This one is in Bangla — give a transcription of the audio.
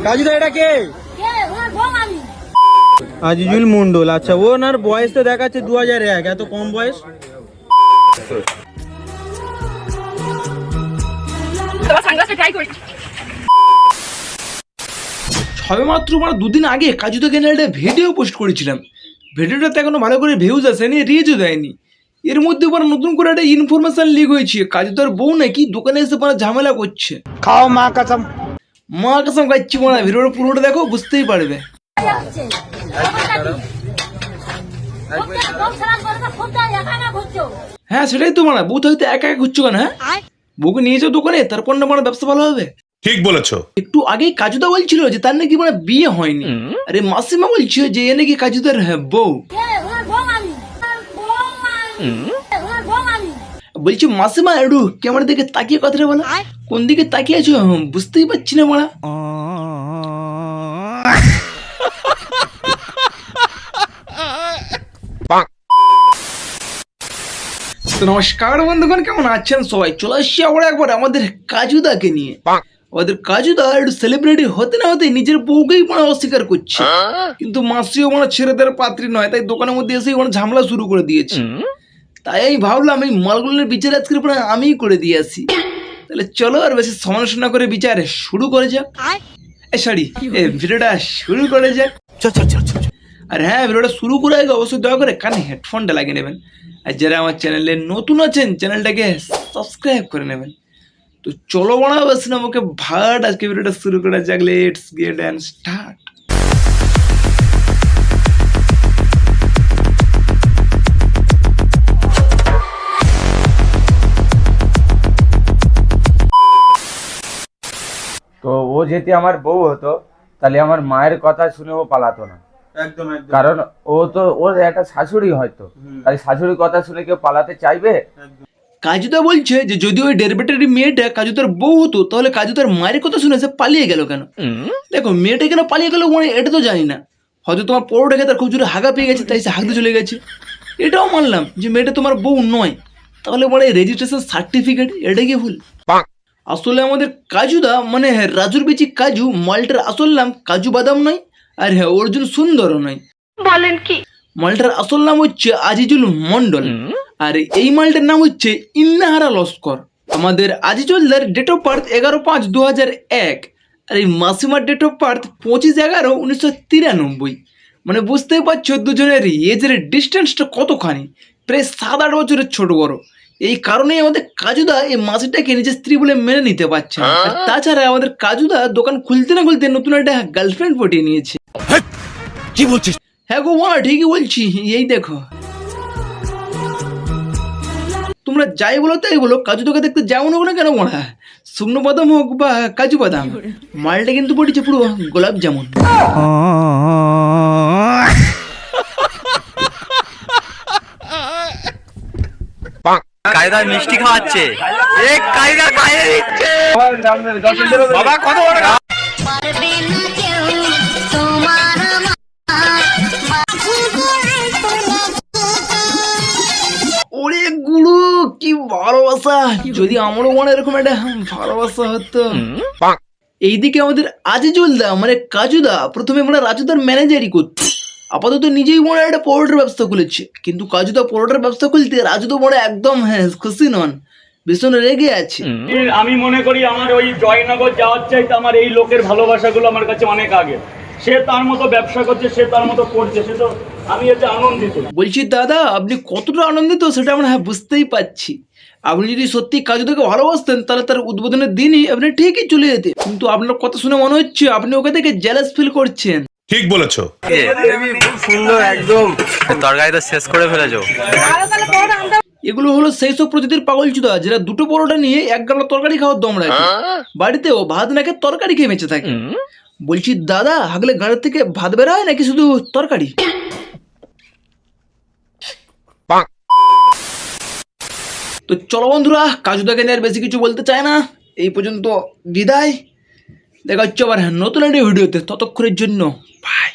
কাজুদা এটা কে? আজিজুল মন্ডল। আচ্ছা, ওনার বয়স তো দেখাচ্ছে 2001, এত কম বয়স। সবেমাত্র মানে দুদিন আগে কাজুদা কেন একটা ভিডিও পোস্ট করেছিলাম। ভিডিওটাতে এখনো ভালো করে ভিউজ আসেনি, রিচও দেয়নি। এর মধ্যে পরে নতুন করে একটা ইনফরমেশন লিক হয়েছে, কাজুদার বউ নাকি দোকানে এসে পরে ঝামেলা করছে। খাও মা কসম। মা কসম খাচ্ছি, মানে ভিডিওটা পুরোটা দেখো, বুঝতেই পারবে। হ্যাঁ সেটাই তো, মানে বউ হয়তো একা একা ঘুরছো কেন? হ্যাঁ, বউকে নিয়ে যাও দোকানে, তারপর না মানে ব্যবসা ভালো হবে। ঠিক বলেছো। একটু আগেই কাজুদা বলছিল যে তার নাকি মানে বিয়ে হয়নি, আরে মাসিমা বলছে যে এ নাকি কাজুদার বউ। বলছি মাসিমা একটু ক্যামেরার দিকে তাকিয়ে কথাটা বলো, কোন দিকে তাকিয়ে আছো বুঝতেই পারছি না মারা। নমস্কার বন্ধুগণ, কেমন আছেন সবাই? চলে আসছি আবার একবার আমাদের কাজুদাকে নিয়ে। আমাদের কাজুদা একটু সেলিব্রিটি হতে না হতে নিজের বউকেই মানে অস্বীকার করছে, কিন্তু মাসিও মানে ছেড়ে দেওয়ার পাত্রী নয়, তাই দোকানের মধ্যে এসেই মানে ঝামেলা শুরু করে দিয়েছে। তাই আমি ভাবলাম এই মালগুলোর বিচার আজকের পরে আমিই করে দিয়ে আসি। তাহলে চলো আর বেশি সমালোচনা করে বিচার শুরু করে যাক। সরি, ভিডিওটা শুরু করে যাক। আর হ্যাঁ, ভিডিওটা শুরু করে আগে অবশ্যই দয়া করে কানে হেডফোনটা লাগিয়ে নেবেন। আর যারা আমার চ্যানেলে নতুন আছেন চ্যানেলটাকে সাবস্ক্রাইব করে নেবেন। তো চলো বড় বেশি না আমাকে ভাট, আজকে ভিডিওটা শুরু করা যাক। Let's get and start. তো ও যদি আমার বউ হতো তাহলে আমার মায়ের কথা শুনে ও পালাতো না। একদম একদম। কারণ ও তো ওর একটা শাশুড়ি হয়তো, তাই শাশুড়ির কথা শুনে কেউ পালাতে চাইবে? কাজুদা বলছে যে যদি ওই ডেরবেটারি মেয়েটা কাজুদার বউ হতো তাহলে কাজুদার মায়ের কথা শুনে সে পালিয়ে গেল কেন? দেখো, মেয়েটা কেন পালিয়ে গেল মানে এটা তো জানি না। হয়তো তোমার পরোটা খেতে তার খুব জোরে হাগা পেয়ে গেছে, তাই সে হাগতে চলে গেছে। এটাও মানলাম যে মেয়েটা তোমার বউ নয়, তাহলে মানে রেজিস্ট্রেশন সার্টিফিকেট এটা কি ভুল? আসলে আমাদের কাজুদা মানে রাজুর বেচি কাজু মালটার আসল নাম কাজু বাদাম নয়, আর হ্যাঁ অর্জুন সুন্দরও নয়। বলেন কি? মালটার আসল নাম হচ্ছে আজিজুল মন্ডল, আর এই মালটার নাম হচ্ছে ইন্নাহারা লস্কর। আমাদের আজিজুলদার ডেট অফ বার্থ 11/5/2001, আর এই মাসিমার ডেট অফ বার্থ 25/11/1993। মানে বুঝতেই পারছো দুজনের এজের ডিস্টেন্সটা কতখানি, প্রায় 7-8 বছরের ছোট বড়। এই কারণেই আমাদের কাজুদা এই মাসিটাকে নিজের স্ত্রী বলে মেনে নিতে পারছে না। আর তাছাড়া আমাদের কাজুদা দোকান খুলতে না খুলতে নতুন একটা গার্লফ্রেন্ড পটিয়ে নিয়েছে। কি বলছিস? হ্যাঁ গো মা, ঠিকই বলছি। এই দেখো, তোমরা যাই বলো তাই বলো, কাজুদাকে দেখতে যেমন হোক না কেন মনে শুকনো বাদাম হোক বা কাজু বাদাম, মালটা কিন্তু পড়েছে পুরো গোলাপ জামুন। কায়দায় মিষ্টি খাওয়াচ্ছে, এক কায়দা খাইয়ে দিচ্ছে। বাবা কত বড় ওরে গুরু, কি ভালোবাসা! যদি আমারও মনে এরকম একটা ভালোবাসা হতো। এইদিকে আমাদের আজিজুলদা মানে কাজুদা প্রথমে মানে রাজুদার ম্যানেজারই করতো, আপাতত নিজেই মনে একটা পরোটার ব্যবসা খুলেছে। কিন্তু কাজুদা পরোটার ব্যবসা খুলতে রাজুদা মনে একদম খুশি নন, ভীষণ রেগে আছে। আমি মনে করি আমার ওই জয়নগর যাওয়ার চাইতে আমার এই লোকের ভালোবাসাগুলো আমার কাছে অনেক আগে। সে তার মতো ব্যবসা করছে, সে তার মতো করছে, সে তো আমি এতে আনন্দিত। বলছি দাদা, আপনি কতটা আনন্দিত সেটা আমরা বুঝতেই পাচ্ছি। আপনি যদি সত্যি কাজুদাকে ভালোবাসতেন তাহলে তার উদ্বোধনের দিনই আপনি ঠিকই চলে যেতেন, কিন্তু আপনার কথা শুনে মনে হচ্ছে আপনি ওকে থেকে জেলাস ফিল করছেন। ঠিক বলেছো। খুব সুন্দর, একদম তরকারিটা শেষ করে ফেলেছো। এগুলো হলো সেই সব প্রজাতির পাগলচুদা যারা দুটো পরোটা নিয়ে এক গামলা তরকারি খাওয়ার দম রাখে, বাড়িতেও ভাত নাকে তরকারি খেয়ে বেঁচে থাকে। বলছি দাদা, হাগলে গাড়ির থেকে ভাত বের হয় নাকি শুধু তরকারি? তো চলো বন্ধুরা, কাজুদাকে নিয়ে আর বেশি কিছু বলতে চায় না, এই পর্যন্ত বিদায়। দেখা হচ্ছে আবার নতুন একটা ভিডিওতে, ততক্ষণের জন্য বাই।